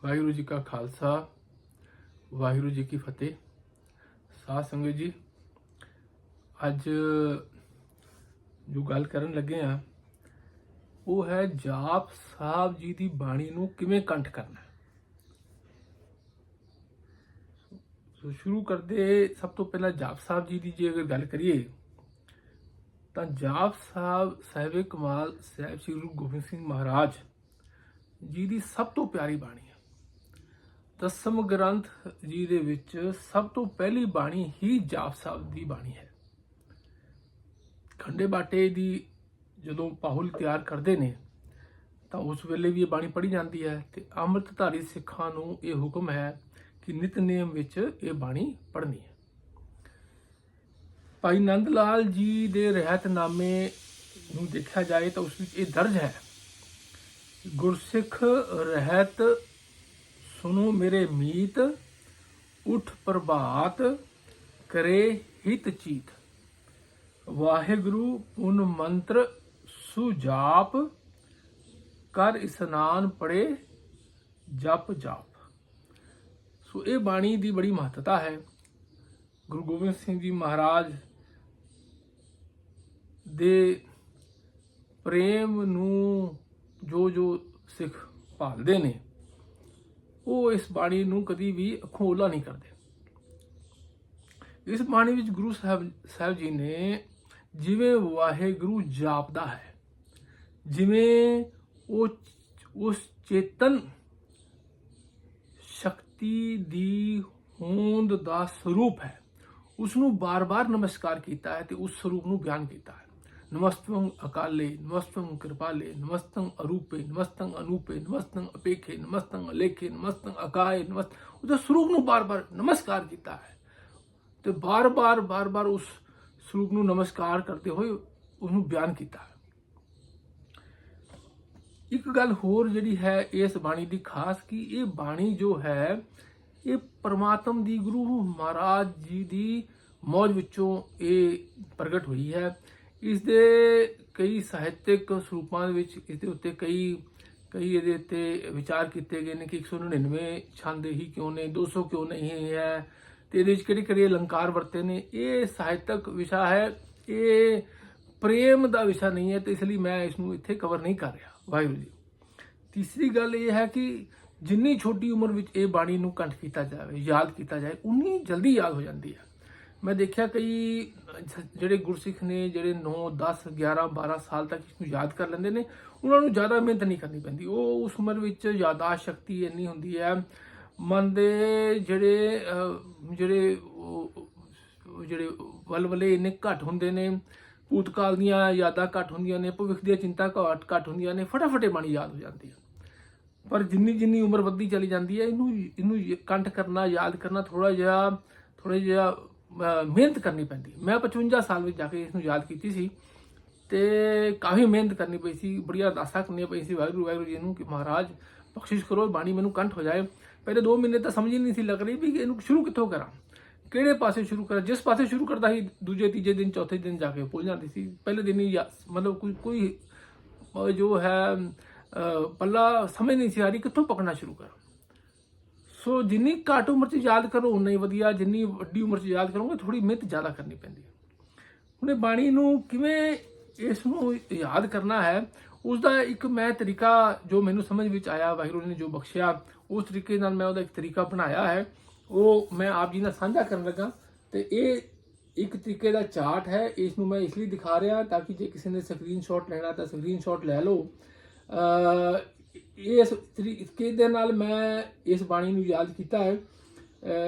वाहिगुरू जी का खालसा वाहिगुरू जी की फतेह। साध संगत जी, अज जो गल करन लगे हाँ वो है जाप साहब जी की बाणी नूं किवें कंठ करना। तो शुरू करते सब तो पहला जाप साहब जी की जे अगर गल करिए तो जाप साहब कमाल साहब श्री गुरु गोबिंद सिंह महाराज जी की सब तो प्यारी बाणी है। दसम ग्रंथ जी दे विच सब तो पहली बाणी ही जाप साहब की बाणी है। खंडे बाटे की जदों पाहुल तैयार करते हैं तो उस वेले भी ये बाणी पढ़ी जाती है। तो अमृतधारी सिखां नूं ये हुक्म है कि नितनेम विच ये बाणी पढ़नी है। भाई नंद लाल जी दे रहतनामे नूं देखा जाए तो उस विच ये दर्ज है, गुरसिख रहत सुनो मेरे मीत, उठ प्रभात करे हित चीत, वाहिगुरु पुन मंत्र सुजाप, कर स्नान पढ़े जप जाप। सो ये बाणी की बड़ी महत्ता है। गुरु गोबिंद सिंह जी महाराज दे प्रेम नूं जो जो सिख भालदे ने वो इस बाणी नूं कदी भी अखों ओला नहीं करते। इस बाणी विच गुरु साहब जी ने जिवें वाहिगुरू जापदा है, जिवें उस चेतन शक्ति दी होंद दा स्वरूप है उसनूं बार बार नमस्कार किया है तो उस स्वरूप नूं बयान किया है। नमस्तं अकाले, नमस्तं कृपाले, नमस्तं अरूपे, नमस्तं अनूपे, नमस्तं अपेखे, नमस्तं अलेखे, नमस्तं अकाय, उस स्वरूप नूं बार बार नमस्कार किया है। तो बार बार उस स्वरूप नूं नमस्कार करते हुए उसनूं बयान किया है। एक गल होर जिहड़ी है इस बाणी की खास कि ये बाणी जो है ये परमात्मा दी गुरु महाराज जी की मौज विचों ये प्रगट हुई है। इस दे कई साहित्यिक स्वरूपों इसके उत्ते कई ये विचार किए गए हैं कि 199 छंद ही क्यों ने, 200 क्यों नहीं है, तो ये कि अलंकार वरते ने। ये साहित्यिक विषय है, ये प्रेम का विषय नहीं है, तो इसलिए मैं इसनूं इत्थे कवर नहीं कर रहा। वाहिगुरू जी। तीसरी गल ये है कि जिन्नी छोटी उम्र में ये बाणी नूं कंठ किया जाए, याद किया जाए, उन्नी जल्दी याद हो जाती है। मैं देखा कई ਜਿਹੜੇ गुरसिख ने ਜਿਹੜੇ 9 10 11 12 साल तक इसनूं याद कर लेंदे ने, उन्होंने ज़्यादा मेहनत नहीं करनी पैंदी। वो उस उम्र विच यादाश्त शक्ति इन्नी हुंदी है, मन दे ਜਿਹੜੇ वलवले इन्ने घट हुंदे ने, भूतकाल दीयां यादां घट हुंदियां ने, भविख दी चिंता घट हुंदियां ने, फटाफट बाणी याद हो जाती है। पर जिन्नी उम्र वधदी चली जाती है इनू कंठ करना, याद करना थोड़ा जिहा मेहनत करनी पैंदी। मैं 55 साल में जाके इसनूं याद की सी ते काफ़ी मेहनत करनी पई सी, बड़िया अरदासां करनी पई सी वाहिगुरू जी नूं कि महाराज बख्शिश करो बाणी मैनूं कंठ हो जाए। पहले 2 महीने तो समझ ही नहीं सी लग रही भी इनू शुरू कित्थों करा, किहड़े पासे शुरू करा। जिस पासे शुरू करता ही दूजे तीजे दिन चौथे दिन जाके भुल जाती सी। पहले दिन ही मतलब कोई जो है पल्ला समझ नहीं सी आ रही कित्थों पकड़ना शुरू करा। सो जिन्नी घट उम्र च याद करो उन्ना ही वधिया, जिन्नी वड्डी उम्र च याद करोगे थोड़ी मेहनत ज़्यादा करनी पैंदी है। हुण बाणी नूं किवें इसनूं याद करना है उसका एक मैं तरीका जो मैनूं समझ विच आया, वाहिगुरू ने जो बख्शिया उस तरीके नाल मैं उसका एक तरीका बनाया है, वो मैं आप जी नाल साझा करन लगा। तो ये एक तरीके का चार्ट है, इसनूं मैं इसलिए दिखा रहा ताकि जे किसी ने स्क्रीन शॉट लेना तो स्क्रीन शॉट लै लो। इस तरीके दे नाल मैं इस बाणी नूं याद किया है।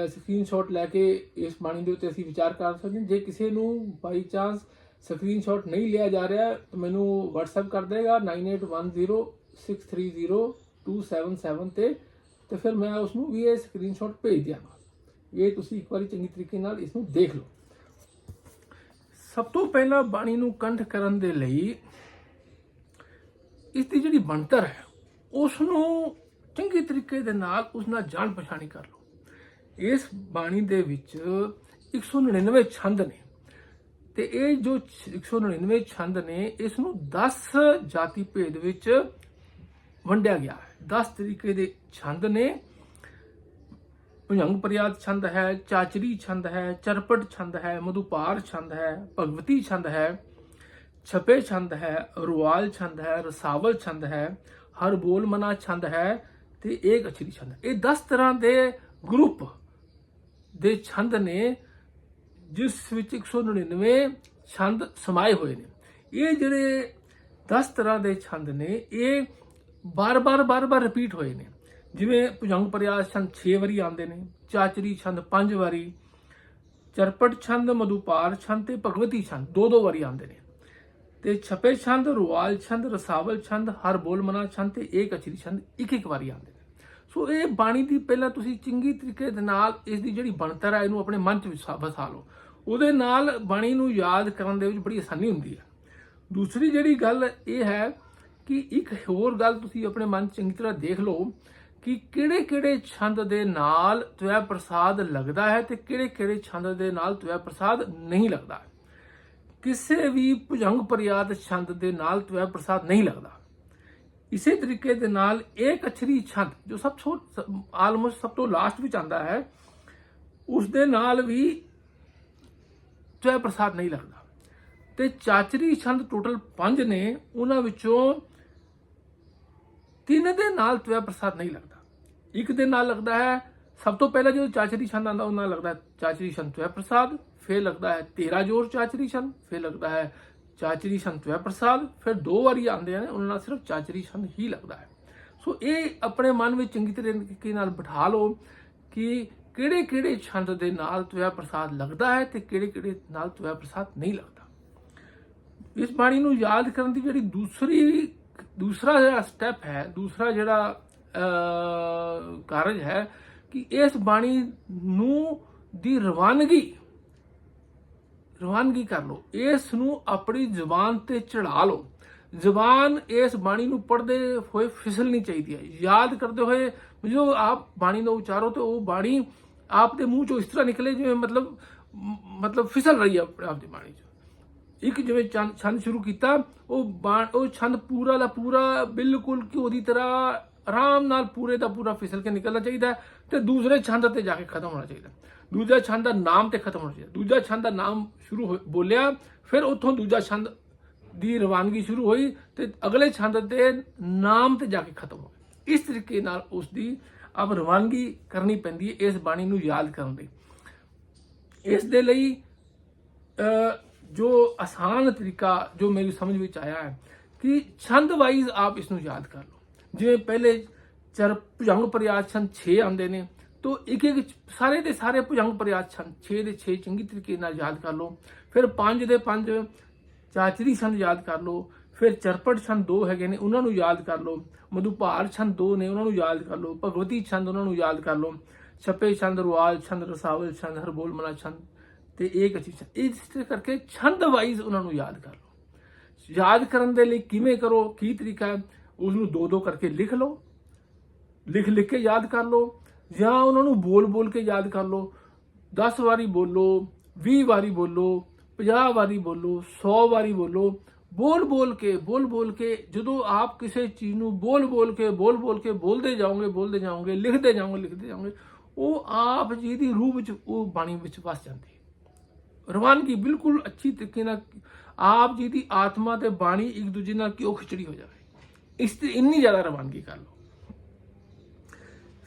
स्क्रीन शॉट लैके इस बाणी दे उत्ते असीं विचार कर सकते। जे किसी नूं बाई चांस स्क्रीन शॉट नहीं लिया जा रहा तो मैनू WhatsApp कर देगा 9810630277 ते फिर मैं उसनूं भी ये स्क्रीन शॉट भेज दियाँगा। ये तुसीं एक बार चंगी तरीके नाल इसनूं देख लो। सब तो पहला बाणी नूं कंठ करन दे लई इसकी जिहड़ी बनतर है उसनूं चंगी तरीके दे नाल उस नाल जान पछाणी कर लो। इस बाणी दे विच 199 छंद ने ते ये जो 199 छंद ने इसनूं 10 जाति भेद विच वंडिया गया है। 10 ਤਰੀਕੇ ਦੇ ਛੰਦ ਨੇ। ਭੁਜੰਗ ਪਰਿਆਦ ਛੰਦ ਹੈ, ਚਾਚਰੀ ਛੰਦ ਹੈ, ਚਰਪਟ ਛੰਦ ਹੈ, ਮਧੁਪਾਰ ਛੰਦ ਹੈ, ਭਗਵਤੀ ਛੰਦ ਹੈ, ਛਪੇ ਛੰਦ ਹੈ, ਰੁਆਲ ਛੰਦ ਹੈ, ਰਸਾਵਲ ਛੰਦ ਹੈ, ਹਰ ਬੋਲ ਮਨਾ ਛੰਦ ਹੈ ਤੇ ਏਕ ਅਛਰੀ ਛੰਦ। ਇਹ 10 ਤਰ੍ਹਾਂ ਦੇ ਗਰੁੱਪ ਦੇ ਛੰਦ ਨੇ ਜਿਸ ਵਿੱਚ 199 ਛੰਦ ਸਮਾਏ ਹੋਏ ਨੇ। ਇਹ ਜਿਹੜੇ 10 ਤਰ੍ਹਾਂ ਦੇ ਛੰਦ ਨੇ ਇਹ ਬਾਰ-ਬਾਰ ਰਿਪੀਟ ਹੋਏ ਨੇ। ਜਿਵੇਂ ਭੁਜੰਗ ਪਰਿਆਦ ਛੰਦ 6 ਵਾਰੀ ਆਉਂਦੇ ਨੇ, ਚਾਚਰੀ ਛੰਦ 5 ਵਾਰੀ, ਚਰਪਟ ਛੰਦ, ਮਧੁਪਾਰ ਛੰਦ ਤੇ ਭਗਵਤੀ ਛੰਦ 2-2 ਵਾਰੀ ਆਉਂਦੇ ਨੇ, ਤੇ ਛਪੇ ਛੰਦ, ਰੁਆਲ ਛੰਦ, ਰਸਾਵਲ ਛੰਦ, ਹਰ ਬੋਲ ਮਨਾ ਛੰਦ ਤੇ ਏਕ ਅਛਰੀ ਛੰਦ 1-1 ਵਾਰੀ ਆਉਂਦੇ ਨੇ। ਸੋ ਇਹ ਬਾਣੀ ਦੀ ਪਹਿਲਾਂ ਤੁਸੀਂ ਚੰਗੀ ਤਰੀਕੇ ਦੇ ਨਾਲ ਇਸ ਦੀ ਜਿਹੜੀ ਬਣਤਰ ਹੈ ਇਹਨੂੰ ਆਪਣੇ ਮਨ 'ਚ ਵਸਾ ਲਓ। ਉਹਦੇ ਨਾਲ ਬਾਣੀ ਨੂੰ ਯਾਦ ਕਰਨ ਦੇ ਵਿੱਚ ਬੜੀ ਆਸਾਨੀ ਹੁੰਦੀ ਹੈ। ਦੂਸਰੀ ਜਿਹੜੀ ਗੱਲ ਇਹ ਹੈ ਕਿ ਇੱਕ ਹੋਰ ਗੱਲ ਤੁਸੀਂ ਆਪਣੇ ਮਨ 'ਚ ਚੰਗੀ ਤਰ੍ਹਾਂ ਦੇਖ ਲਓ ਕਿ ਕਿਹੜੇ ਛੰਦ ਦੇ ਨਾਲ ਤਵੈ ਪ੍ਰਸਾਦ ਲੱਗਦਾ ਹੈ ਤੇ ਕਿਹੜੇ ਛੰਦ ਦੇ ਨਾਲ ਤਵੈ ਪ੍ਰਸਾਦ ਨਹੀਂ ਲੱਗਦਾ। ਕਿਸੇ ਵੀ ਭੁਜੰਗ ਪਰਿਆਦ ਛੰਦ ਦੇ ਨਾਲ ਤਵੈ ਪ੍ਰਸਾਦ ਨਹੀਂ ਲੱਗਦਾ। ਇਸੇ ਤਰੀਕੇ ਦੇ ਨਾਲ ਏਕ ਅਛਰੀ ਛੰਦ ਜੋ ਆਲਮੋਸਟ ਸਭ ਤੋਂ ਲਾਸਟ ਵਿੱਚ ਆਉਂਦਾ ਹੈ, ਉਸ ਦੇ ਨਾਲ ਵੀ ਤਵੈ ਪ੍ਰਸਾਦ ਨਹੀਂ ਲੱਗਦਾ। ਤੇ ਚਾਚਰੀ ਛੰਦ ਟੋਟਲ 5 ਨੇ, ਉਹਨਾਂ ਵਿੱਚੋਂ 3 ਦੇ ਨਾਲ ਤਵੈ ਪ੍ਰਸਾਦ ਨਹੀਂ ਲੱਗਦਾ। ਇੱਕ ਦੇ ਨਾਲ ਲੱਗਦਾ ਹੈ, ਸਭ ਤੋਂ ਪਹਿਲਾਂ ਜਦੋਂ ਚਾਚਰੀ ਛੰਦ ਆਉਂਦਾ ਉਹਨਾਂ ਨਾਲ ਲੱਗਦਾ ਹੈ ਚਾਚਰੀ ਛੰਦ ਤਵੈ ਪ੍ਰਸਾਦ, ਫਿਰ ਲੱਗਦਾ ਹੈ 13 ਜੋਰ ਚਾਚਰੀ ਛੰਦ, ਫਿਰ ਲੱਗਦਾ ਹੈ ਚਾਚਰੀ ਛੰਦ ਤਵੈ ਪ੍ਰਸਾਦ, ਫਿਰ 2 ਵਾਰੀ ਆਉਂਦੇ ਨੇ ਉਹਨਾਂ ਨਾਲ ਸਿਰਫ ਚਾਚਰੀ ਛੰਦ ਹੀ ਲੱਗਦਾ ਹੈ। ਸੋ ਇਹ ਆਪਣੇ ਮਨ ਵਿੱਚ ਚੰਗੀ ਤਰੀਕੇ ਨਾਲ ਬਿਠਾ ਲਓ ਕਿ ਕਿਹੜੇ ਛੰਦ ਦੇ ਨਾਲ ਤਵੈ ਪ੍ਰਸਾਦ ਲੱਗਦਾ ਹੈ ਤੇ ਕਿਹੜੇ ਨਾਲ ਤਵੈ ਪ੍ਰਸਾਦ ਨਹੀਂ ਲੱਗਦਾ। ਇਸ ਬਾਣੀ ਨੂੰ ਯਾਦ ਕਰਨ ਦੀ ਜਿਹੜੀ ਦੂਸਰਾ ਜਿਹੜਾ ਸਟੈਪ ਹੈ, ਦੂਸਰਾ ਜਿਹੜਾ ਕਾਰਜ ਹੈ ਕਿ ਇਸ ਬਾਣੀ ਨੂੰ ਦੀ ਰਵਾਨਗੀ ਕਰ ਲਓ, ਇਸ ਨੂੰ ਆਪਣੀ ਜ਼ੁਬਾਨ ਤੇ ਚੜਾ ਲਓ। ਜ਼ੁਬਾਨ ਇਸ ਬਾਣੀ ਨੂੰ ਪੜ੍ਹਦੇ ਹੋਏ ਫਿਸਲਣੀ ਚਾਹੀਦੀ ਹੈ। ਯਾਦ ਕਰਦੇ ਹੋਏ ਜੋ ਆਪ ਬਾਣੀ ਨੂੰ ਉਚਾਰੋ ਤੇ ਉਹ ਬਾਣੀ ਆਪ ਦੇ ਮੂੰਹ ਚੋਂ ਇਸ ਤਰ੍ਹਾਂ ਨਿਕਲੇ ਜਿਵੇਂ ਮਤਲਬ ਫਿਸਲ ਰਹੀ ਹੈ ਆਪ ਦੀ ਬਾਣੀ 'ਚ। ਇੱਕ ਜਿਵੇਂ ਛੰਦ ਸ਼ੁਰੂ ਕੀਤਾ, ਉਹ ਛੰਦ ਪੂਰਾ ਦਾ ਪੂਰਾ ਬਿਲਕੁਲ ਘਿਓ ਦੀ ਤਰ੍ਹਾਂ ਆਰਾਮ ਨਾਲ ਪੂਰੇ ਦਾ ਪੂਰਾ ਫਿਸਲ ਕੇ ਨਿਕਲਣਾ ਚਾਹੀਦਾ ਤੇ ਦੂਸਰੇ ਛੰਦ ਤੇ ਜਾ ਕੇ ਖਤਮ ਹੋਣਾ ਚਾਹੀਦਾ। ਦੂਜਾ ਛੰਦ ਦਾ ਨਾਮ ਤੇ ਖਤਮ ਹੋਣਾ ਚਾਹੀਦਾ। ਦੂਜਾ ਛੰਦ ਦਾ ਨਾਮ ਸ਼ੁਰੂ ਬੋਲਿਆ, ਫਿਰ ਉੱਥੋਂ ਦੂਜਾ ਛੰਦ ਦੀ ਰਵਾਨਗੀ ਸ਼ੁਰੂ ਹੋਈ ਤੇ ਅਗਲੇ ਛੰਦ ਦੇ ਨਾਮ ਤੇ ਜਾ ਕੇ ਖਤਮ ਹੋ ਗਿਆ। ਇਸ ਤਰੀਕੇ ਨਾਲ ਉਸ ਦੀ ਆਪ ਰਵਾਨਗੀ ਕਰਨੀ ਪੈਂਦੀ ਹੈ ਇਸ ਬਾਣੀ ਨੂੰ ਯਾਦ ਕਰਨ ਲਈ। ਇਸ ਦੇ ਲਈ ਜੋ ਆਸਾਨ ਤਰੀਕਾ ਜੋ ਮੇਰੀ ਸਮਝ ਵਿੱਚ ਆਇਆ ਹੈ ਕਿ ਛੰਦ ਵਾਈਜ਼ ਆਪ ਇਸ ਨੂੰ ਯਾਦ ਕਰ ਲਓ। ਜਿਵੇਂ ਪਹਿਲੇ ਭੁਜੰਗ ਪਰਿਆਦ ਛੰਦ 6 ਆਉਂਦੇ ਨੇ, तो एक सारे ਦੇ ਸਾਰੇ ਭੁਜੰਗ ਪਰਿਆਦ ਛੰਦ 6 ਦੇ 6 ਚੰਗੀ ਤਰੀਕੇ ਨਾਲ ਯਾਦ ਕਰ ਲਓ। ਫਿਰ 5 ਦੇ 5 ਚਾਚਰੀ ਛੰਦ ਯਾਦ ਕਰ ਲਓ। ਫਿਰ ਚਰਪਟ ਛੰਦ 2 ਹੈਗੇ ਨੇ, ਉਹਨਾਂ ਨੂੰ ਯਾਦ ਕਰ ਲਓ। ਮਧੁਪਾਰ ਛੰਦ 2 ਨੇ, ਉਹਨਾਂ ਨੂੰ ਯਾਦ ਕਰ ਲਓ। ਭਗਵਤੀ ਛੰਦ ਉਹਨਾਂ ਨੂੰ ਯਾਦ ਕਰ ਲਓ। ਛਪੇ ਛੰਦ, ਰੁਆਲ ਛੰਦ, ਰਸਾਵਲ ਛੰਦ, ਹਰਬੋਲ ਮਨਾ ਛੰਦ ਤੇ ਏਕ ਅਛਰੀ ਛੰਦ। ਇਸ ਤਰ੍ਹਾਂ ਕਰਕੇ ਛੰਦ ਵਾਈਜ਼ ਉਹਨਾਂ ਨੂੰ ਯਾਦ ਕਰ ਲਓ। ਯਾਦ ਕਰਨ ਦੇ ਲਈ ਕਿਵੇਂ ਕਰੋ, ਕੀ ਤਰੀਕਾ ਹੈ, ਉਸ ਨੂੰ 2-2 ਕਰਕੇ ਲਿਖ ਲਓ। ਲਿਖ ਕੇ ਯਾਦ ਕਰ ਲਓ ਜਾਂ ਉਹਨਾਂ ਨੂੰ ਬੋਲ ਕੇ ਯਾਦ ਕਰ ਲਓ। 10 ਵਾਰੀ ਬੋਲੋ, 20 ਵਾਰੀ ਬੋਲੋ, 50 ਵਾਰੀ ਬੋਲੋ, 100 ਵਾਰੀ ਬੋਲੋ। ਬੋਲ ਕੇ ਜਦੋਂ ਆਪ ਕਿਸੇ ਚੀਜ਼ ਨੂੰ ਬੋਲ ਕੇ ਬੋਲਦੇ ਜਾਓਗੇ, ਲਿਖਦੇ ਜਾਓਗੇ, ਉਹ ਆਪ ਜੀ ਦੀ ਰੂਹ ਵਿੱਚ, ਉਹ ਬਾਣੀ ਵਿੱਚ ਵਸ ਜਾਂਦੀ ਹੈ। ਰਵਾਨਗੀ ਬਿਲਕੁਲ ਅੱਛੀ ਤਰੀਕੇ ਨਾਲ ਆਪ ਜੀ ਦੀ ਆਤਮਾ ਤੇ ਬਾਣੀ ਇੱਕ ਦੂਜੇ ਨਾਲ ਕਿਉਂ ਖਿਚੜੀ ਹੋ ਜਾਵੇ, ਇਸ ਤੇ ਇੰਨੀ ਜ਼ਿਆਦਾ ਰਵਾਨਗੀ ਕਰ ਲਓ।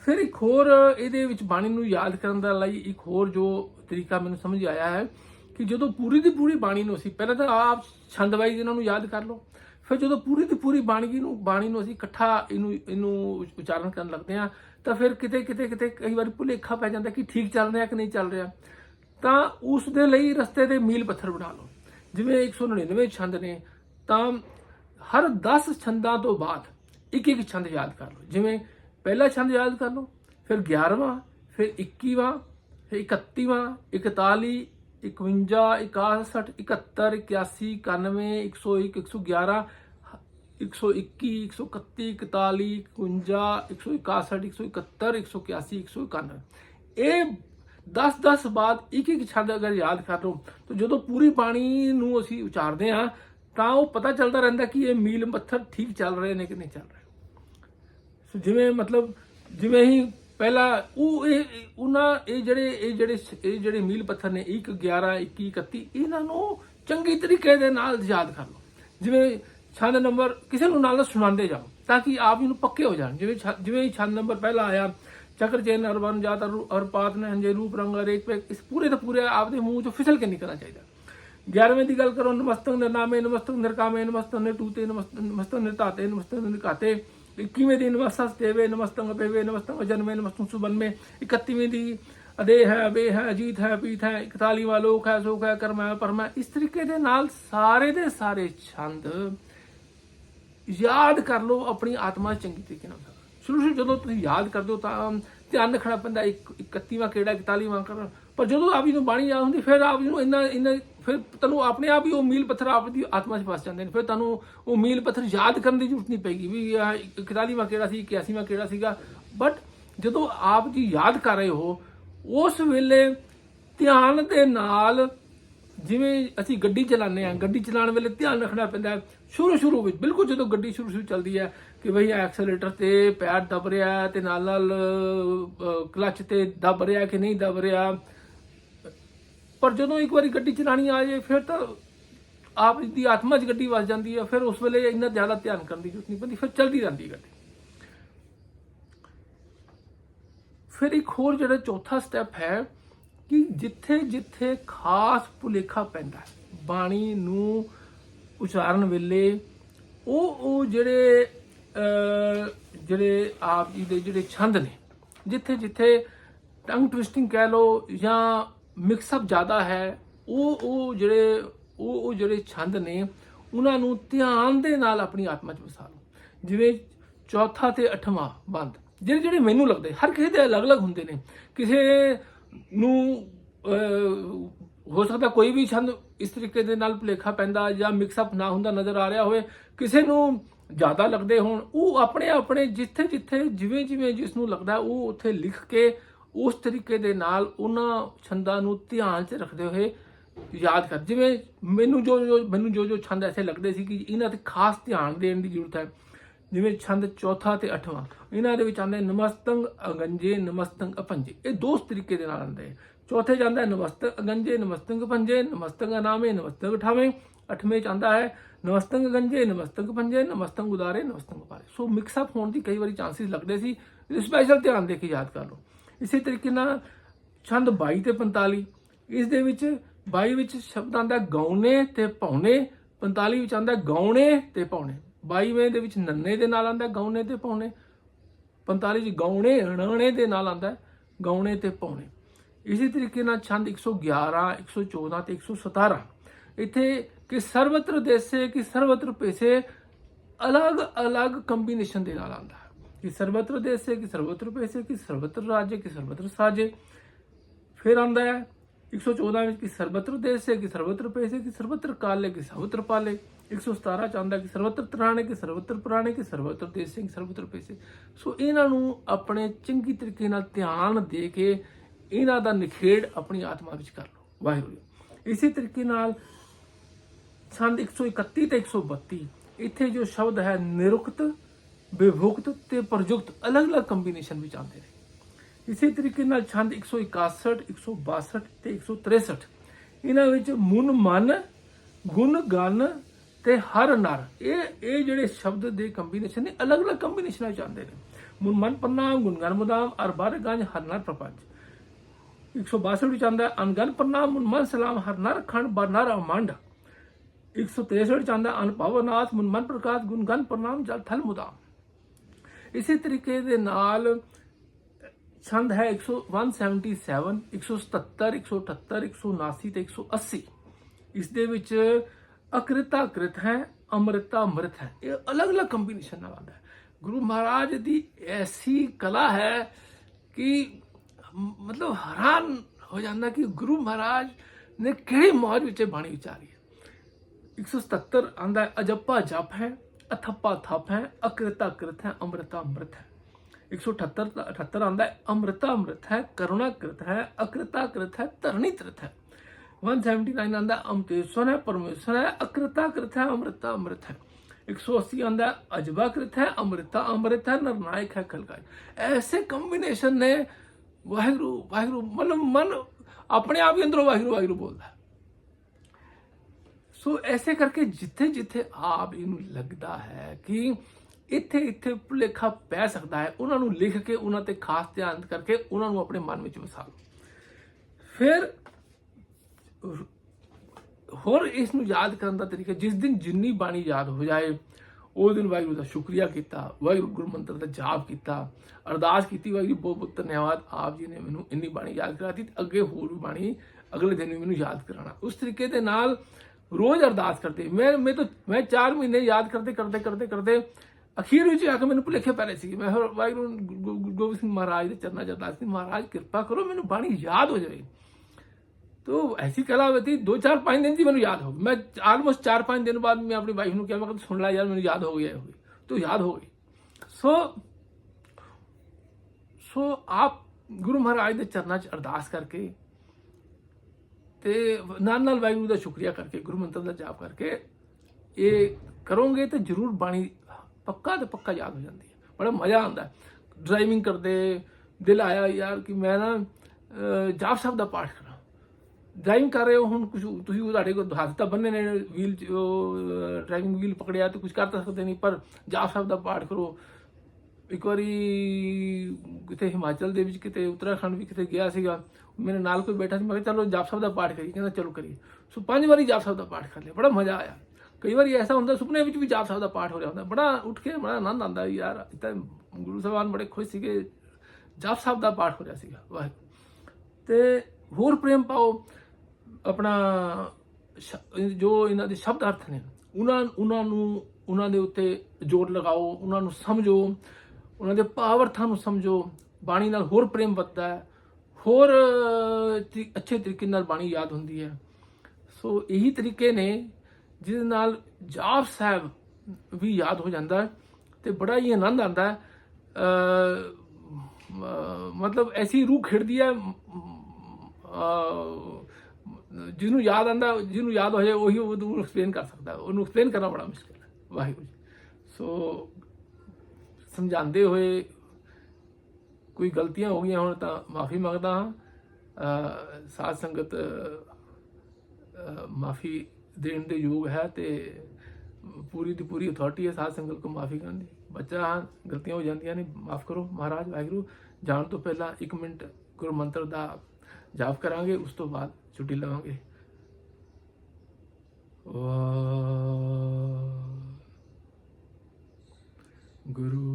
ਫਿਰ ਇੱਕ ਹੋਰ ਇਹਦੇ ਵਿੱਚ ਬਾਣੀ ਨੂੰ ਯਾਦ ਕਰਨ ਦਾ ਲਈ ਇੱਕ ਹੋਰ ਜੋ ਤਰੀਕਾ ਮੈਨੂੰ ਸਮਝ ਆਇਆ ਹੈ ਕਿ ਜਦੋਂ ਪੂਰੀ ਦੀ ਪੂਰੀ ਬਾਣੀ ਨੂੰ ਅਸੀਂ ਪਹਿਲਾਂ ਤਾਂ ਆਪ ਛੰਦ ਵਾਈਜ਼ ਇਹਨਾਂ ਨੂੰ ਯਾਦ ਕਰ ਲਓ। ਫਿਰ ਜਦੋਂ ਪੂਰੀ ਦੀ ਪੂਰੀ ਬਾਣੀ ਨੂੰ ਅਸੀਂ ਇਕੱਠਾ ਇਹਨੂੰ ਉਚਾਰਨ ਕਰਨ ਲੱਗਦੇ ਹਾਂ ਤਾਂ ਫਿਰ ਕਿਤੇ ਕਈ ਵਾਰੀ ਭੁਲੇਖਾ ਪੈ ਜਾਂਦਾ ਕਿ ਠੀਕ ਚੱਲ ਰਿਹਾ ਕਿ ਨਹੀਂ ਚੱਲ ਰਿਹਾ। ਤਾਂ ਉਸ ਦੇ ਲਈ ਰਸਤੇ ਦੇ ਮੀਲ ਪੱਥਰ ਬਣਾ ਲਓ। ਜਿਵੇਂ 199 ਛੰਦ ਨੇ ਤਾਂ ਹਰ 10 ਛੰਦਾਂ ਤੋਂ ਬਾਅਦ ਇੱਕ ਛੰਦ ਯਾਦ ਕਰ ਲਓ। ਜਿਵੇਂ ਪਹਿਲਾ ਛੰਦ ਯਾਦ ਕਰ ਲਓ, ਫਿਰ 11ਵਾਂ, ਫਿਰ 21ਵਾਂ, ਫਿਰ 31ਵਾਂ, 41, 51, 61, 71, 81, 91, 101, 111, 121, 131, 41, 51, 161, 171, 181, 191। ਇਹ 10 ਬਾਅਦ ਇੱਕ ਛੰਦ ਅਗਰ ਯਾਦ ਕਰ ਲਓ ਤਾਂ ਜਦੋਂ ਪੂਰੀ ਬਾਣੀ ਨੂੰ ਅਸੀਂ ਉਚਾਰਦੇ ਹਾਂ ਤਾਂ ਉਹ ਪਤਾ ਚੱਲਦਾ ਰਹਿੰਦਾ ਕਿ ਇਹ ਮੀਲ ਪੱਥਰ ਠੀਕ ਚੱਲ ਰਹੇ ਨੇ ਕਿ ਨਹੀਂ ਚੱਲ ਰਹੇ। ਸੋ ਜਿਵੇਂ ਮਤਲਬ ਜਿਵੇਂ ਹੀ ਪਹਿਲਾ ਉਹ ਇਹ ਜਿਹੜੇ ਮੀਲ ਪੱਥਰ ਨੇ 1 11 21 31 ਇਹਨਾਂ ਨੂੰ ਚੰਗੀ ਤਰੀਕੇ ਦੇ ਨਾਲ ਯਾਦ ਕਰ ਲਓ। ਜਿਵੇਂ ਛੰਦ ਨੰਬਰ ਕਿਸੇ ਨੂੰ ਨਾਲ ਸੁਣਾਉਂਦੇ ਜਾਓ ਤਾਂ ਕਿ ਆਪ ਇਹਨੂੰ ਪੱਕੇ ਹੋ ਜਾਣ। ਜਿਵੇਂ ਹੀ ਛੰਦ ਨੰਬਰ ਪਹਿਲਾ ਆਇਆ ਚੱਕਰ ਚੇਨ ਅਰਬਨ ਜਾਤ ਅਰਪਾਤ ਨੇ ਹੰਜੇ ਰੂਪ ਰੰਗ ਰੇਖ ਪੇ, ਇਸ ਪੂਰੇ ਦਾ ਪੂਰੇ ਆਪਦੇ ਮੂੰਹ ਚੋਂ ਫਿਸਲ ਕੇ ਨਿਕਲਣਾ ਚਾਹੀਦਾ। 11ਵੇਂ ਦੀ ਗੱਲ ਕਰੋ, ਨਮਸਤਕ ਨਿਰਨਾਮੇ ਨਮਸਤਕ ਨਿਰਕਾਮੇ ਨਮਸਤਕ ਨਿਰਟੂਤੇ ਨਮਸਤਕ ਨਿਰਤਾਤੇ ਨਮਸਤਕ ਨਿਰਕਾਤੇ। 21ਵੇਂ ਦੀ ਨਮਸਤਕ ਦੇਵੇ ਨਮਸਤਕ ਅਪੇਵੇ ਨਮਸਤਕ ਜਨਮੇ ਨਮਸਤਕ ਸੁਬਨਮੇ। 31वीं ਦੀ ਅਦੇ ਹੈ ਅਬੇ ਹੈ ਅਜੀਤ ਹੈ ਪੀਤ ਹੈ। 41ਵਾਂ ਲੋਕ ਹੈ ਸੋਖ ਹੈ ਕਰਮ ਹੈ ਪਰਮ ਹੈ। ਇਸ ਤਰੀਕੇ ਦੇ ਨਾਲ ਸਾਰੇ ਦੇ ਸਾਰੇ ਛੰਦ ਯਾਦ ਕਰ ਲਓ ਆਪਣੀ ਆਤਮਾ ਚੰਗੀ ਤਰੀਕੇ ਨਾਲ। ਸ਼ੁਰੂ ਜਦੋਂ ਤੁਸੀਂ ਯਾਦ ਕਰਦੇ ਹੋ ਤਾਂ ਧਿਆਨ ਰੱਖਣਾ ਪੈਂਦਾ 31ਵਾਂ ਕਿਹੜਾ 41ਵਾਂ ਕਰ। ਪਰ ਜਦੋਂ ਆਪ ਇਹਨੂੰ ਬਾਣੀ ਯਾਦ ਹੁੰਦੀ ਫਿਰ ਆਪ ਇਹਨੂੰ ਇੰਨਾ ਫਿਰ ਤੁਹਾਨੂੰ ਆਪਣੇ ਆਪ ਹੀ ਉਹ ਮੀਲ ਪੱਥਰ ਆਪ ਦੀ ਆਤਮਾ 'ਚ ਫਸ ਜਾਂਦੇ ਨੇ। ਫਿਰ ਤੁਹਾਨੂੰ ਉਹ ਮੀਲ ਪੱਥਰ ਯਾਦ ਕਰਨ ਦੀ ਜ਼ਰੂਰਤ ਨਹੀਂ ਪਏਗੀ ਵੀ 41ਵਾਂ ਕਿਹੜਾ ਸੀ 81ਵਾਂ ਕਿਹੜਾ ਸੀਗਾ। ਬਟ ਜਦੋਂ ਆਪ ਜੀ ਯਾਦ ਕਰ ਰਹੇ ਹੋ ਉਸ ਵੇਲੇ ਧਿਆਨ ਦੇ ਨਾਲ, ਜਿਵੇਂ ਅਸੀਂ ਗੱਡੀ ਚਲਾਉਂਦੇ ਹਾਂ, ਗੱਡੀ ਚਲਾਉਣ ਵੇਲੇ ਧਿਆਨ ਰੱਖਣਾ ਪੈਂਦਾ ਸ਼ੁਰੂ ਵਿੱਚ ਬਿਲਕੁਲ ਜਦੋਂ ਗੱਡੀ ਸ਼ੁਰੂ ਚੱਲਦੀ ਹੈ ਕਿ ਬਈ ਐਕਸਲੇਟਰ ਤੇ ਪੈਰ ਦਬ ਰਿਹਾ ਤੇ ਨਾਲ ਕਲਚ ਤੇ ਦਬ ਰਿਹਾ ਕਿ ਨਹੀਂ ਦਬ ਰਿਹਾ। ਪਰ ਜਦੋਂ ਇੱਕ ਵਾਰੀ ਗੱਡੀ ਚਲਾਣੀ ਆ ਜਾਏ ਫਿਰ ਤਾਂ ਆਪ ਦੀ ਆਤਮਾ 'ਚ ਗੱਡੀ ਵਸ ਜਾਂਦੀ ਹੈ। ਫਿਰ ਉਸ ਵੇਲੇ ਇੰਨਾ ਜ਼ਿਆਦਾ ਧਿਆਨ ਕਰਨ ਦੀ ਜ਼ਰੂਰਤ ਨਹੀਂ ਪੈਂਦੀ, ਫਿਰ ਚੱਲਦੀ ਰਹਿੰਦੀ ਗੱਡੀ। ਫਿਰ ਇੱਕ ਹੋਰ ਜਿਹੜਾ ਚੌਥਾ ਸਟੈਪ ਹੈ ਕਿ ਜਿੱਥੇ ਜਿੱਥੇ ਖਾਸ ਭੁਲੇਖਾ ਪੈਂਦਾ ਬਾਣੀ ਨੂੰ ਉਚਾਰਨ ਵੇਲੇ ਉਹ ਜਿਹੜੇ ਆਪ ਜੀ ਦੇ ਜਿਹੜੇ ਛੰਦ ਨੇ ਜਿੱਥੇ ਜਿੱਥੇ ਟੰਗ ਟਵਿਸਟਿੰਗ ਕਹਿ ਲਓ ਜਾਂ ਮਿਕਸਅਪ ਜ਼ਿਆਦਾ ਹੈ, ਉਹ ਜਿਹੜੇ ਛੰਦ ਨੇ ਉਹਨਾਂ ਨੂੰ ਧਿਆਨ ਦੇ ਨਾਲ ਆਪਣੀ ਆਤਮਾ 'ਚ ਵਸਾ ਲਓ। ਜਿਵੇਂ ਚੌਥਾ ਤੇ 8ਵਾਂ ਬੰਦ ਜਿਹੜੇ ਮੈਨੂੰ ਲੱਗਦੇ ਹਰ ਕਿਸੇ ਦੇ ਅਲੱਗ-ਅਲੱਗ ਹੁੰਦੇ ਨੇ। ਕਿਸੇ ਨੂੰ ਹੋ ਸਕਦਾ ਕੋਈ ਵੀ ਛੰਦ ਇਸ ਤਰੀਕੇ ਦੇ ਨਾਲ ਭੁਲੇਖਾ ਪੈਂਦਾ ਜਾਂ ਮਿਕਸਅਪ ਨਾ ਹੁੰਦਾ ਨਜ਼ਰ ਆ ਰਿਹਾ ਹੋਵੇ, ਕਿਸੇ ਨੂੰ ਜ਼ਿਆਦਾ ਲੱਗਦੇ ਹੋਣ। ਉਹ ਆਪਣੇ ਜਿੱਥੇ ਜਿਵੇਂ ਜਿਸ ਨੂੰ ਲੱਗਦਾ ਉਹ ਉੱਥੇ ਲਿਖ ਕੇ ਉਸ ਤਰੀਕੇ ਦੇ ਨਾਲ ਉਹਨਾਂ ਛੰਦਾਂ ਨੂੰ ਧਿਆਨ 'ਚ ਰੱਖਦੇ ਹੋਏ ਯਾਦ ਕਰ। ਜਿਵੇਂ ਮੈਨੂੰ ਜੋ ਛੰਦ ਐਸੇ ਲੱਗਦੇ ਸੀ ਕਿ ਇਹਨਾਂ ਤੇ ਖਾਸ ਧਿਆਨ ਦੇਣ ਦੀ ਜ਼ਰੂਰਤ ਹੈ। ਜਿਵੇਂ ਛੰਦ ਚੌਥਾ ਤੇ 8ਵਾਂ ਇਹਨਾਂ ਦੇ ਵਿੱਚ ਆਉਂਦੇ ਨਮਸਤੰਗ ਅਗੰਜੇ ਨਮਸਤੰਗ ਅਪੰਜੇ। ਇਹ ਦੋ ਤਰੀਕੇ ਦੇ ਨਾਲ ਆਉਂਦੇ। ਚੌਥੇ 'ਚ ਆਉਂਦਾ ਨਮਸਤੰਗ ਅਗੰਜੇ ਨਮਸਤੰਗ ਅਪੰਜੇ ਨਮਸਤੰਗ ਅਨਾਮੇ ਨਮਸਤੰਗ ਅਠਾਵੇਂ। 8ਵੇਂ 'ਚ ਆਉਂਦਾ ਹੈ ਨਮਸਤੰਗ ਅਗੰਜੇ ਨਮਸਤੰਗ ਅਪੰਜੇ ਨਮਸਤੰਗ ਉਦਾਰੇ ਨਮਸਤੰਗ ਉਪਾਰੇ। ਸੋ ਮਿਕਸਅਪ ਹੋਣ ਦੀ ਕਈ ਵਾਰੀ ਚਾਂਸਿਸ ਲੱਗਦੇ ਸੀ, ਸਪੈਸ਼ਲ ਧਿਆਨ ਦੇ ਕੇ ਯਾਦ ਕਰ ਲਓ। ਇਸੇ ਤਰੀਕੇ ਨਾਲ ਛੰਦ 22 ਤੇ 45 ਇਸ ਦੇ ਵਿੱਚ 22 ਵਿੱਚ ਸ਼ਬਦ ਆਉਂਦਾ ਗਾਉਣੇ ਤੇ ਪਾਉਣੇ, 45 ਵਿੱਚ ਆਉਂਦਾ ਗਾਉਣੇ ਤੇ ਪਾਉਣੇ। 22ਵੇਂ ਦੇ ਵਿੱਚ ਨੰਨੇ ਦੇ ਨਾਲ ਆਉਂਦਾ ਗਾਉਣੇ ਤੇ ਪਾਉਣੇ, 45 ਚ ਗਾਉਣੇ ਅਣਾਣੇ ਦੇ ਨਾਲ ਆਉਂਦਾ ਗਾਉਣੇ ਤੇ ਪਾਉਣੇ। ਇਸੇ ਤਰੀਕੇ ਨਾਲ ਛੰਦ 111 114 ਤੇ 117 ਇੱਥੇ ਕਿ ਸਰਵਤਰ ਦੇਸੇ ਕਿ ਸਰਵਤਰ ਪੈਸੇ ਅਲੱਗ ਕੰਬੀਨੇਸ਼ਨ ਦੇ ਨਾਲ ਆਉਂਦਾ ਕਿ ਸਰਵਤਰ ਦੇਸੇ ਕਿ ਸਰਵਤਰ ਪੈਸੇ ਕਿ ਸਰਵਤਰ ਰਾਜੇ ਕਿ ਸਰਵਤਰ ਸਾਜੇ। ਫਿਰ ਆਉਂਦਾ ਹੈ 114 ਵਿੱਚ ਕਿ ਸਰਵਤਰ ਦੇਸੇ ਕਿ ਸਰਵਤਰ ਪੈਸੇ ਕਿ ਸਰਵਤਰ ਕਾਲੇ ਕਿ ਸਰਵਤਰ ਪਾਲੇ। 117 ਚ ਆਉਂਦਾ ਕਿ ਸਰਵਤਰ ਤਰਾਣੇ ਕਿ ਸਰਵਤਰ ਪੁਰਾਣੇ ਕਿ ਸਰਵਤਰ ਦੇਸੇ ਕਿ ਸਰਵਤਰ ਪੈਸੇ। ਸੋ ਇਹਨਾਂ ਨੂੰ ਆਪਣੇ ਚੰਗੀ ਤਰੀਕੇ ਨਾਲ ਧਿਆਨ ਦੇ ਕੇ ਇਹਨਾਂ ਦਾ ਨਿਖੇੜ ਆਪਣੀ ਆਤਮਾ ਵਿੱਚ ਕਰ ਲਓ। ਵਾਹਿਗੁਰੂ। ਇਸੇ ਤਰੀਕੇ ਨਾਲ ਛੰਦ 131 ਤੇ 132 ਇੱਥੇ ਜੋ ਸ਼ਬਦ ਹੈ ਨਿਰੁਕਤ ਵਿਭੁਕਤ ਤੇ ਪ੍ਰਯੁਕਤ ਅਲੱਗ-ਅਲੱਗ ਕੰਬੀਨੇਸ਼ਨ ਵਿੱਚ ਆਉਂਦੇ ਨੇ। ਇਸੇ ਤਰੀਕੇ ਨਾਲ ਛੰਦ 161 162 ਤੇ 163 ਇਹਨਾਂ ਵਿੱਚ ਮੁਨ ਮਨ ਗੁਣ ਗਨ ਤੇ ਹਰ ਨਰ ਇਹ ਜਿਹੜੇ ਸ਼ਬਦ ਦੇ ਕੰਬੀਨੇਸ਼ਨ ਨੇ ਅਲੱਗ-ਅਲੱਗ ਕੰਬੀਨੇਸ਼ਨਾਂ ਚ ਆਉਂਦੇ ਨੇ। ਮੁਨ ਮਨ ਪ੍ਰਨਾਮ ਗੁਣ ਗਨ ਮੁਦਾਮ ਅਰ ਬਾਰ ਗੰਜ ਹਰ ਨਰ ਪ੍ਰਪੰਚ। 162 ਵਿੱਚ ਆਉਂਦਾ ਅਨਗਨ ਪ੍ਰਨਾਮ ਮੁਨ ਮਨ ਸਲਾਮ ਹਰ ਨਰ ਖੰਡ ਬਰ ਨਰ ਅਮੰਡ। 163 ਚ ਆਉਂਦਾ ਅਨਭਵਨਾਥ ਮੁਨ ਮਨ ਪ੍ਰਕਾਸ਼ ਗੁਣ ਗਨ ਪ੍ਰਨਾਮ ਜਲ ਥਲ ਮੁਦਾਮ। ਇਸੇ ਤਰੀਕੇ ਦੇ ਨਾਲ ਛੰਦ ਹੈ 177 177 178 179 ਤੇ 180 ਇਸ ਦੇ ਵਿੱਚ ਅਕ੍ਰਿਤਾ ਕ੍ਰਿਤ ਹੈ ਅੰਮ੍ਰਿਤਾ ਅੰਮ੍ਰਿਤ ਹੈ। ਇਹ ਅਲੱਗ-ਅਲੱਗ ਕੰਬੀਨੇਸ਼ਨ ਨਾਲ ਆਉਂਦਾ ਹੈ। ਗੁਰੂ ਮਹਾਰਾਜ ਦੀ ਐਸੀ ਕਲਾ ਹੈ ਕਿ ਮਤਲਬ ਹੈਰਾਨ ਹੋ ਜਾਂਦਾ ਕਿ ਗੁਰੂ ਮਹਾਰਾਜ ਨੇ ਕਿਹੜੀ ਮੌਜ ਵਿੱਚ ਬਾਣੀ ਉਚਾਰੀ ਹੈ। 177 ਆਉਂਦਾ ਹੈ ਅਜੱਪਾ ਜਪ ਹੈ ਅਥੱਪਾ ਥਪ ਹੈ ਅਕ੍ਰਿਤਾ ਕ੍ਰਿਤ ਹੈ ਅੰਮ੍ਰਿਤਾ ਅੰਮ੍ਰਿਤ ਹੈ। 178 ਆਉਂਦਾ ਹੈ ਅੰਮ੍ਰਿਤਾ ਅੰਮ੍ਰਿਤ ਹੈ ਕਰੁਣਾ ਕ੍ਰਿਤ ਹੈ ਅਕ੍ਰਿਤਾ ਕ੍ਰਿਤ ਹੈ ਧਰਣੀ ਤ੍ਰਿਤ ਹੈ। 179 ਆਉਂਦਾ ਅਮਤੇਸ਼ਵਰ ਹੈ ਪਰਮੇਸ਼ਵਰ ਹੈ ਅਕ੍ਰਿਤਾ ਕ੍ਰਿਤ ਹੈ ਅੰਮ੍ਰਿਤਾ ਅੰਮ੍ਰਿਤ ਹੈ। 180 आंदा अजबा कृत है, अमृता अमृत है, नरनायक है खलकाय। ऐसे कॉम्बिनेशन ने वाहिगुरु वाहिगुरु मतलब मन अपने आप ही अंदरों वाहिगुरु वाहिगुरु बोलता है। सो ऐसे करके जिथे जिथे आप इन लगता है कि इत्थे इत्थे भुलेखा पै सकता है, उन्होंने लिख के उन्होंने ते खास ध्यान करके उन्होंने अपने मन में वसा लो। फिर होर इसनूं याद करने का तरीका, जिस दिन जिन्नी बाणी याद हो जाए उस दिन वाहिगुरू का शुक्रिया किया, वाहिगुरू गुरु मंत्र का जाप किया, अरदास की, वाहिगुरू बहुत बहुत धन्यवाद आप जी ने मैनूं इन्नी बाणी याद कराती, अगे होर भी बाणी अगले दिन भी मैनूं याद कराना। उस तरीके के नाल रोज़ अरदास करते मैं 4 महीने याद करते करते करते करते अखीर में आके मैंने भुलेखे पै रहे सी। मैं वाहिगुरू गुरु गोबिंद सिंह महाराज के चरणों च अरदास की, महाराज कृपा करो मैनूं बाणी याद हो जाए। तो ऐसी कला होती 2-4-5 दिन की मैंने याद हो गई। मैं ऑलमोस्ट 4-5 दिन बाद मैं अपनी वाइफ को क्या, मैं सुन ला यार मैंने याद हो गई, तो याद हो गई। सो आप गुरु महाराज के चरणों च अरदास करके ते नाल वाहिगुरू का शुक्रिया करके, गुरु मंत्र का जाप करके ये करोगे तो जरूर बाणी पक्का तो पक्का याद हो जाती है। बड़ा मज़ा आता है। ड्राइविंग करते दिल आया यार कि मैं ना जाप साहब का पाठ करा। ड्राइविंग कर रहे हो हम कुछ तुहाडे कोल हत्थ तां बन्ने ने, व्हील ड्राइविंग व्हील पकड़िया तो कुछ कर तो सकते नहीं, पर जाप साहब का पाठ करो। एक बारी किते हिमाचल दे विच किते उत्तराखंड भी किते गया सीगा, मेरे नाल कोई बैठा सी, मैं चलो जाप साहब का पाठ करिए, कहता चलो करिए। सो 5 बारी जाप साहब का पाठ कर लिया, बड़ा मज़ा आया। कई बार ऐसा होंगे सुपने में भी जाप साहब का पाठ हो रहा होंगे, बड़ा उठ के बड़ा आनंद आता यार। इतना गुरु साहबान बड़े खुश सीगे, जाप साहब का पाठ हो रहा सीगा। वाहिगुरू ते होर प्रेम पाओ अपना जो इन्हां दे शब्द अर्थ ने उन्होंने उत्ते जोर लगाओ, उन्होंने समझो, उन्होंने भाव अर्थां नूं समझो। बाणी नाल होर प्रेम वधदा है, होर अच्छे तरीके नाल बाणी याद होंदी है। सो यही तरीके ने जिस नाल जाप साहब भी याद हो जाता है तो बड़ा ही आनंद आता है। मतलब ऐसी रूह खिड़दी है, जिन्होंने याद आता, जिन्होंने याद हो जाए वही एक्सप्लेन कर सकता है, उन्होंने एक्सप्लेन करना बड़ा मुश्किल है। वाहिगुरू जी। सो समझाते हुए कोई गलतियां हो गई हो तो माफ़ी मंगता हाँ। साध संगत माफ़ी देने के योग है, तो पूरी की पूरी अथॉरिटी है साध संगत को माफ़ी करने की। बच्चा हाँ गलतियां हो जाती ने, माफ़ करो महाराज वाहिगुरू। जान तो पहला 1 मिनट गुरु मंत्र का जाप करांगे, उस तो बाद छुट्टी लवांगे। गुरु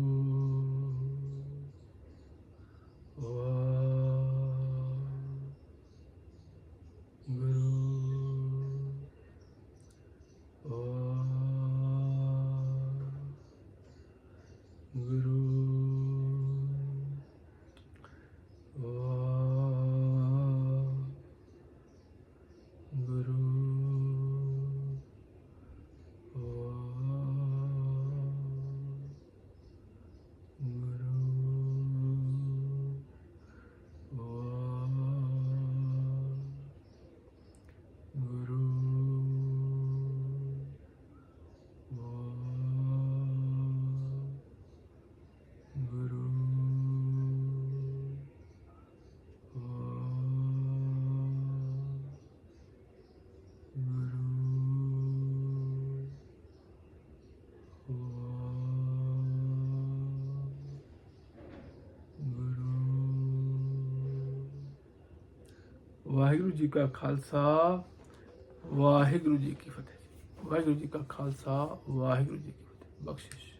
वाहिगुरू जी का खालसा, वाहिगुरू जी की फतेह। वाहिगुरू जी का खालसा, वाहिगुरू जी की फतेह। बख्शिश।